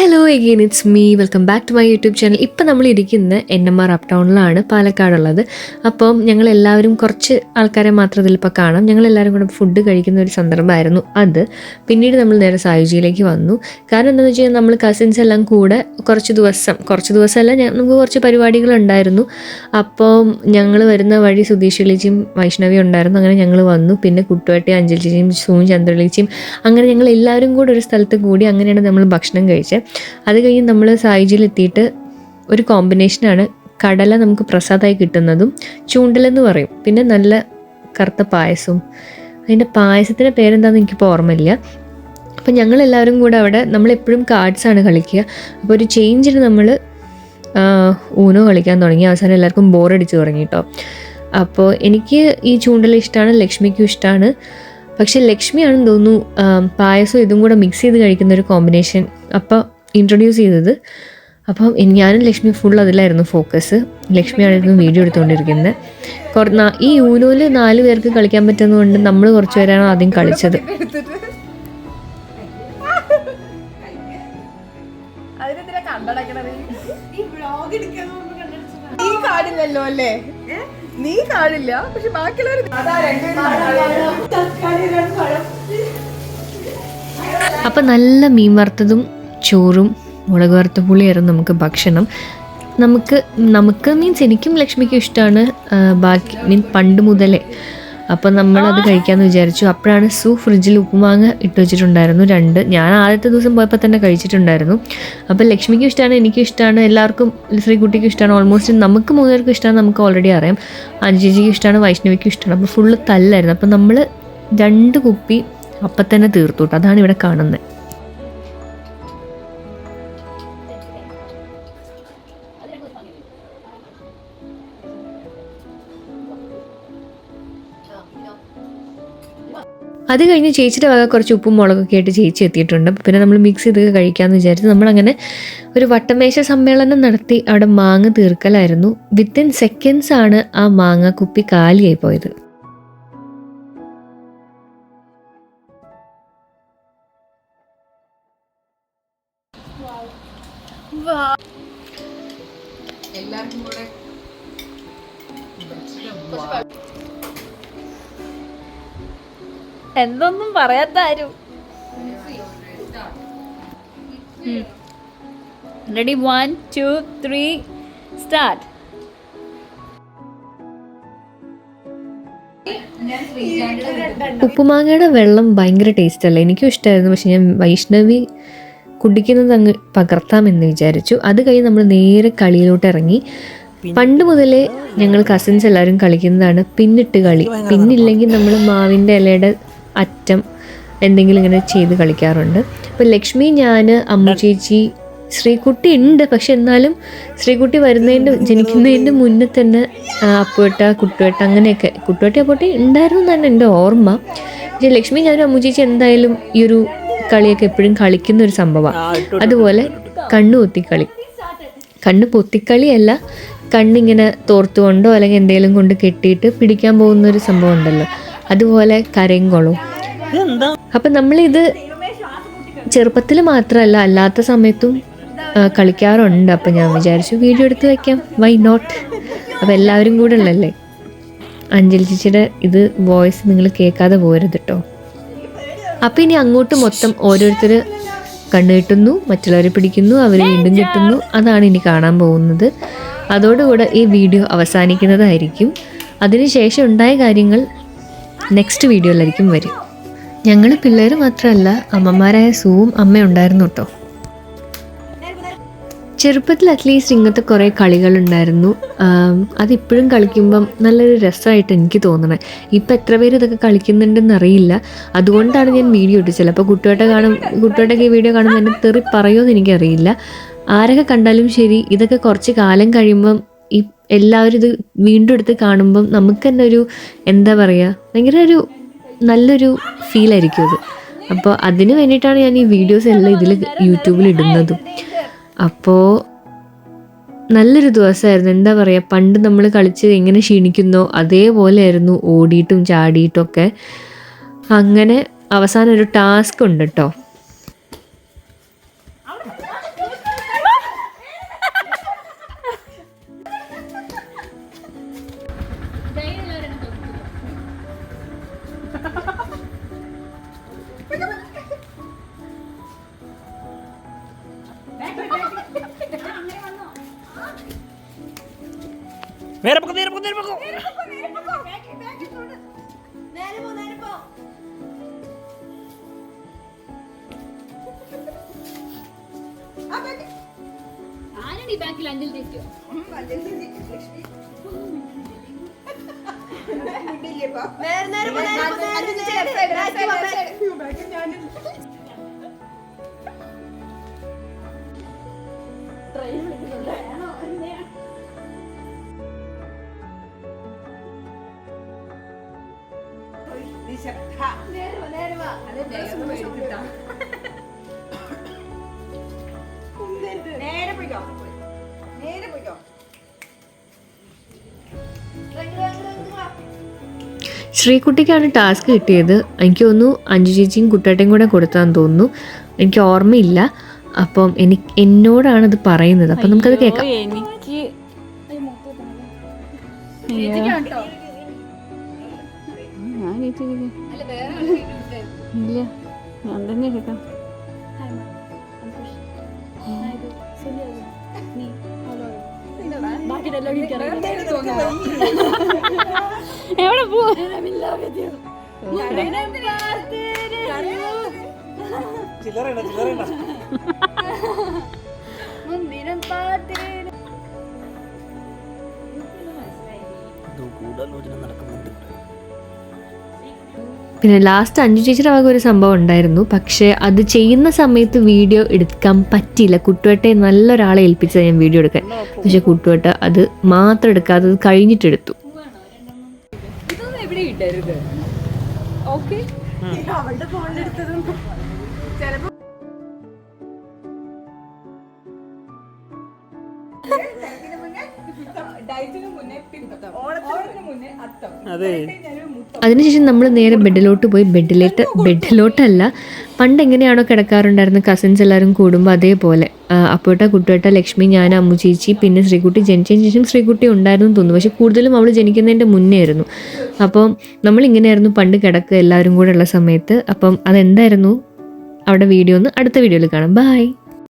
Hello again it's me welcome back to my YouTube channel. ഇപ്പം നമ്മൾ ഇരിക്കുന്നത് NMR up ടൗണിലാണ്, പാലക്കാടുള്ളത്. അപ്പം ഞങ്ങളെല്ലാവരും കുറച്ച് ആൾക്കാരെ മാത്രം ഇതിലിപ്പോൾ കാണാം. ഞങ്ങളെല്ലാവരും കൂടെ ഫുഡ് കഴിക്കുന്ന ഒരു സന്ദർഭമായിരുന്നു അത്. പിന്നീട് നമ്മൾ നേരെ സായുജിയിലേക്ക് വന്നു. കാരണം എന്താണെന്ന് വെച്ച് കഴിഞ്ഞാൽ നമ്മൾ കസിൻസ് എല്ലാം കൂടെ കുറച്ച് ദിവസമല്ല, നമുക്ക് കുറച്ച് പരിപാടികളുണ്ടായിരുന്നു. അപ്പം ഞങ്ങൾ വരുന്ന വഴി സുധീഷ് ചേച്ചിയും വൈഷ്ണവി ഉണ്ടായിരുന്നു. അങ്ങനെ ഞങ്ങൾ വന്നു. പിന്നെ കുട്ടുവേട്ടി അഞ്ജലി ചേച്ചിയും സൂം ചന്ദ്രലേച്ചിയും അങ്ങനെ ഞങ്ങൾ എല്ലാവരും കൂടെ ഒരു സ്ഥലത്ത് കൂടി അങ്ങനെയാണ് നമ്മൾ ഭക്ഷണം കഴിച്ചത്. അത് കഴിഞ്ഞ് നമ്മൾ സായുജിയിലെത്തിയിട്ട് ഒരു കോമ്പിനേഷനാണ് കടല നമുക്ക് പ്രസാദമായി കിട്ടുന്നതും ചൂണ്ടലെന്ന് പറയും, പിന്നെ നല്ല കറുത്ത പായസവും. അതിൻ്റെ പായസത്തിൻ്റെ പേരെന്താണെന്ന് എനിക്കിപ്പോൾ ഓർമ്മയില്ല. അപ്പം ഞങ്ങളെല്ലാവരും കൂടെ അവിടെ നമ്മളെപ്പോഴും കാർഡ്സാണ് കളിക്കുക. അപ്പോൾ ഒരു ചേഞ്ചിന് നമ്മൾ ഊനോ കളിക്കാൻ തുടങ്ങി. അവസാനം എല്ലാവർക്കും ബോറടിച്ച് തുടങ്ങി കേട്ടോ. അപ്പോൾ എനിക്ക് ഈ ചൂണ്ടൽ ഇഷ്ടമാണ്, ലക്ഷ്മിക്കും ഇഷ്ടമാണ്. പക്ഷെ ലക്ഷ്മിയാണെന്ന് തോന്നുന്നു പായസം ഇതും കൂടെ മിക്സ് ചെയ്ത് കഴിക്കുന്ന ഒരു കോമ്പിനേഷൻ അപ്പോൾ ഇൻട്രൊഡ്യൂസ് ചെയ്തത്. അപ്പം ഞാനും ലക്ഷ്മി ഫുൾ അതിലായിരുന്നു ഫോക്കസ്. ലക്ഷ്മിയായിരുന്നു വീഡിയോ എടുത്തുകൊണ്ടിരിക്കുന്നത്. ഈ ഊനോയിൽ 4 പേർക്ക് കളിക്കാൻ പറ്റുന്നതുകൊണ്ട് നമ്മൾ കുറച്ച് പേരാണ് ആദ്യം കളിച്ചത്. നീ കാണില്ല, പക്ഷെ ബാക്കിയുള്ളവർ അപ്പം നല്ല മീൻ വറുത്തതും ചോറും മുളക് വറുത്ത പുളിയായിരുന്നു നമുക്ക് ഭക്ഷണം. നമുക്ക് മീൻസ് എനിക്കും ലക്ഷ്മിക്കും ഇഷ്ടമാണ്, ബാക്കി പണ്ട് മുതലേ. അപ്പം നമ്മളത് കഴിക്കാമെന്ന് വിചാരിച്ചു. അപ്പോഴാണ് ഫ്രിഡ്ജിൽ ഉപ്പുമാങ്ങ ഇട്ട് വെച്ചിട്ടുണ്ടായിരുന്നു 2. ഞാൻ ആദ്യത്തെ ദിവസം പോയപ്പോൾ തന്നെ കഴിച്ചിട്ടുണ്ടായിരുന്നു. അപ്പം ലക്ഷ്മിക്കും ഇഷ്ടമാണ്, എനിക്കും ഇഷ്ടമാണ്, എല്ലാവർക്കും ശ്രീകുട്ടിക്കും ഇഷ്ടമാണ്. ഓൾമോസ്റ്റ് നമുക്ക് 3 പേർക്കും ഇഷ്ടമാണ്, നമുക്ക് ഓൾറെഡി അറിയാം. അഞ്ജലിക്കും ഇഷ്ടമാണ്, വൈഷ്ണവിക്കും ഇഷ്ടമാണ്. അപ്പോൾ ഫുള്ള് തല്ലായിരുന്നു. അപ്പം നമ്മൾ 2 കുപ്പി അപ്പം തന്നെ തീർത്തു കേട്ടോ. അതാണ് ഇവിടെ കാണുന്നത്. അത് കഴിഞ്ഞ് ചേച്ചിയുടെ വക കുറച്ച് ഉപ്പും മുളകൊക്കെ ആയിട്ട് ചേച്ചി എത്തിയിട്ടുണ്ട്. പിന്നെ നമ്മൾ മിക്സ് ചെയ്ത് കഴിക്കാമെന്ന് വിചാരിച്ചു നമ്മളങ്ങനെ ഒരു വട്ടമേശ സമ്മേളനം നടത്തി. അവിടെ മാങ്ങ തീർക്കലായിരുന്നു. വിത്തിൻ സെക്കൻഡ്സ് ആണ് ആ മാങ്ങ കുപ്പി കാലിയായി പോയത്. എല്ലാവർക്കും കൂടെ എന്തൊന്നും പറയാത്ത ആരും. Ready 1 2 3 start. ഉപ്പുമാങ്ങയുടെ വെള്ളം ഭയങ്കര ടേസ്റ്റ് അല്ല, എനിക്കും ഇഷ്ടമായിരുന്നു. പക്ഷെ ഞാൻ വൈഷ്ണവി കുടിക്കുന്നത് അങ്ങ് പകർത്താമെന്ന് വിചാരിച്ചു. അത് കഴിഞ്ഞ് നമ്മൾ നേരെ കളിയിലോട്ട് ഇറങ്ങി. പണ്ട് മുതലേ ഞങ്ങൾ കസിൻസ് എല്ലാവരും കളിക്കുന്നതാണ് പിന്നിട്ട് കളി. പിന്നില്ലെങ്കിൽ നമ്മൾ മാവിൻ്റെ ഇലയുടെ അറ്റം എന്തെങ്കിലും ഇങ്ങനെ ചെയ്ത് കളിക്കാറുണ്ട്. അപ്പോൾ ലക്ഷ്മി, ഞാൻ, അമ്മു ചേച്ചി, ശ്രീകുട്ടി ഉണ്ട്. പക്ഷെ എന്നാലും ശ്രീകുട്ടി ജനിക്കുന്നതിൻ്റെ മുന്നേ തന്നെ അപ്പുവേട്ട, കുട്ടുവേട്ട, അങ്ങനെയൊക്കെ കുട്ടുവേട്ട അപ്പോട്ടെ ഉണ്ടായിരുന്നു തന്നെ എൻ്റെ ഓർമ്മ. പക്ഷേ ലക്ഷ്മി, ഞാനും അമ്മു ചേച്ചി എന്തായാലും ഈ ഒരു കളിയൊക്കെ എപ്പോഴും കളിക്കുന്ന ഒരു സംഭവമാണ്. അതുപോലെ കണ്ണു പൊത്തിക്കളിയല്ല, കണ്ണിങ്ങനെ തോർത്തുകൊണ്ടോ അല്ലെങ്കിൽ എന്തെങ്കിലും കൊണ്ട് കെട്ടിയിട്ട് പിടിക്കാൻ പോകുന്നൊരു സംഭവം ഉണ്ടല്ലോ, അതുപോലെ കരയും കുളവും. അപ്പം നമ്മളിത് ചെറുപ്പത്തിൽ മാത്രമല്ല അല്ലാത്ത സമയത്തും കളിക്കാറുണ്ട്. അപ്പം ഞാൻ വിചാരിച്ചു വീഡിയോ എടുത്ത് വയ്ക്കാം, വൈ നോട്ട്. അപ്പം എല്ലാവരും കൂടെ ഉള്ളല്ലേ. അഞ്ജലി ചേച്ചിയുടെ ഇത് വോയിസ് നിങ്ങൾ കേൾക്കാതെ പോരുത് കേട്ടോ. അപ്പം ഇനി അങ്ങോട്ട് മൊത്തം ഓരോരുത്തർ കണ്ണ് കെട്ടുന്നു, മറ്റുള്ളവരെ പിടിക്കുന്നു, അവർ വീണ്ടും കെട്ടുന്നു. അതാണ് ഇനി കാണാൻ പോകുന്നത്. അതോടുകൂടെ ഈ വീഡിയോ അവസാനിക്കുന്നതായിരിക്കും. അതിനുശേഷം ഉണ്ടായ കാര്യങ്ങൾ നെക്സ്റ്റ് വീഡിയോയിലായിരിക്കും വരും. ഞങ്ങൾ പിള്ളേർ മാത്രമല്ല, അമ്മമാരായ സൂവും അമ്മയുണ്ടായിരുന്നു കേട്ടോ. ചെറുപ്പത്തിൽ അറ്റ്ലീസ്റ്റ് ഇങ്ങനത്തെ കുറേ കളികളുണ്ടായിരുന്നു. അതിപ്പോഴും കളിക്കുമ്പം നല്ലൊരു രസമായിട്ട് എനിക്ക് തോന്നണേ. ഇപ്പം എത്ര പേര് ഇതൊക്കെ കളിക്കുന്നുണ്ടെന്ന് അറിയില്ല. അതുകൊണ്ടാണ് ഞാൻ വീഡിയോ ഇട്ടത്. ചിലപ്പോൾ കുട്ടിയോട്ടൊക്കെ ഈ വീഡിയോ കാണുമ്പോൾ എന്നെ തെറി പറയുമെന്ന് എനിക്കറിയില്ല. ആരൊക്കെ കണ്ടാലും ശരി, ഇതൊക്കെ കുറച്ച് കാലം കഴിയുമ്പം ഈ എല്ലാവരും ഇത് വീണ്ടും എടുത്ത് കാണുമ്പം നമുക്ക് തന്നെ ഒരു എന്താ പറയുക, ഭയങ്കര ഒരു നല്ലൊരു ഫീലായിരിക്കും അത്. അപ്പോൾ അതിന് വേണ്ടിയിട്ടാണ് ഞാൻ ഈ വീഡിയോസ് എല്ലാം ഇതിൽ യൂട്യൂബിൽ ഇടുന്നതും. അപ്പോൾ നല്ലൊരു ദിവസമായിരുന്നു. എന്താ പറയുക, പണ്ട് നമ്മൾ കളിച്ച് എങ്ങനെ ക്ഷീണിക്കുന്നോ അതേപോലെ ആയിരുന്നു ഓടിയിട്ടും ചാടിയിട്ടും ഒക്കെ. അങ്ങനെ അവസാനം ഒരു ടാസ്ക് ഉണ്ട് കേട്ടോ. നേരെ പൊക്കോ, നേരെ പൊക്കോ, നേരെ പൊക്കോ. ആരടി ബാക്കിൽ അഞ്ചൽ തെറ്റോ നേരെ പോയിക്കോ, നേരെ പോയിക്കോ. ശ്രീകുട്ടിക്കാണ് ടാസ്ക് കിട്ടിയത്. എനിക്ക് തോന്നുന്നു അഞ്ചു ചേച്ചിയും കുട്ടേട്ടയും കൂടെ കൊടുത്താന്ന് തോന്നുന്നു, എനിക്ക് ഓർമ്മയില്ല. അപ്പം എന്നോടാണ് ഇത് പറയുന്നത്. അപ്പം നമുക്കത് കേൾക്കാം. എനിക്ക് ഇല്ല, ഞാൻ തന്നെ എടുക്കാം. എവിടെ പോ ചില്ലറ ചില്ലറ. ഗൂഢാലോചന നടക്കുന്നുണ്ട്. പിന്നെ ലാസ്റ്റ് അഞ്ചു ചേച്ചിയുടെ വക ഒരു സംഭവം ഉണ്ടായിരുന്നു. പക്ഷേ അത് ചെയ്യുന്ന സമയത്ത് വീഡിയോ എടുക്കാൻ പറ്റിയില്ല. കുട്ടുവേട്ടയെ നല്ലൊരാളെ ഏൽപ്പിച്ചത് ഞാൻ വീഡിയോ എടുക്കാൻ. പക്ഷെ കുട്ടുവേട്ട അത് മാത്രം എടുക്കാതെ അത് കഴിഞ്ഞിട്ടെടുത്തു. ഇതൊന്നും എവിടെ ഇടരുത്. ഓക്കെ, അവളുടെ ഫോണിലെടുത്തതും ചിലപ്പോ ഡയറ്റിന് മുന്നേ പിത്തം, ഓണത്തിന് മുന്നേ അത്തം. അതെ, അതിനുശേഷം നമ്മൾ നേരെ ബെഡിലോട്ട് പോയി. ബെഡിലോട്ടല്ല, പണ്ട് എങ്ങനെയാണോ കിടക്കാറുണ്ടായിരുന്ന കസിൻസ് എല്ലാവരും കൂടുമ്പോൾ അതേപോലെ അപ്പോട്ട, കുട്ടുവേട്ട, ലക്ഷ്മി, ഞാൻ, അമ്മു ചേച്ചി, പിന്നെ ശ്രീകുട്ടി. ജനിച്ചതിന് ശേഷം ശ്രീകുട്ടി ഉണ്ടായിരുന്നു തോന്നുന്നു, പക്ഷെ കൂടുതലും അവൾ ജനിക്കുന്നതിൻ്റെ മുന്നേ ആയിരുന്നു. അപ്പം നമ്മളിങ്ങനെയായിരുന്നു പണ്ട് കിടക്കുക എല്ലാവരും കൂടെ ഉള്ള സമയത്ത്. അപ്പം അതെന്തായിരുന്നു അവിടെ വീഡിയോ ഒന്ന് അടുത്ത വീഡിയോയിൽ കാണാം. ബൈ.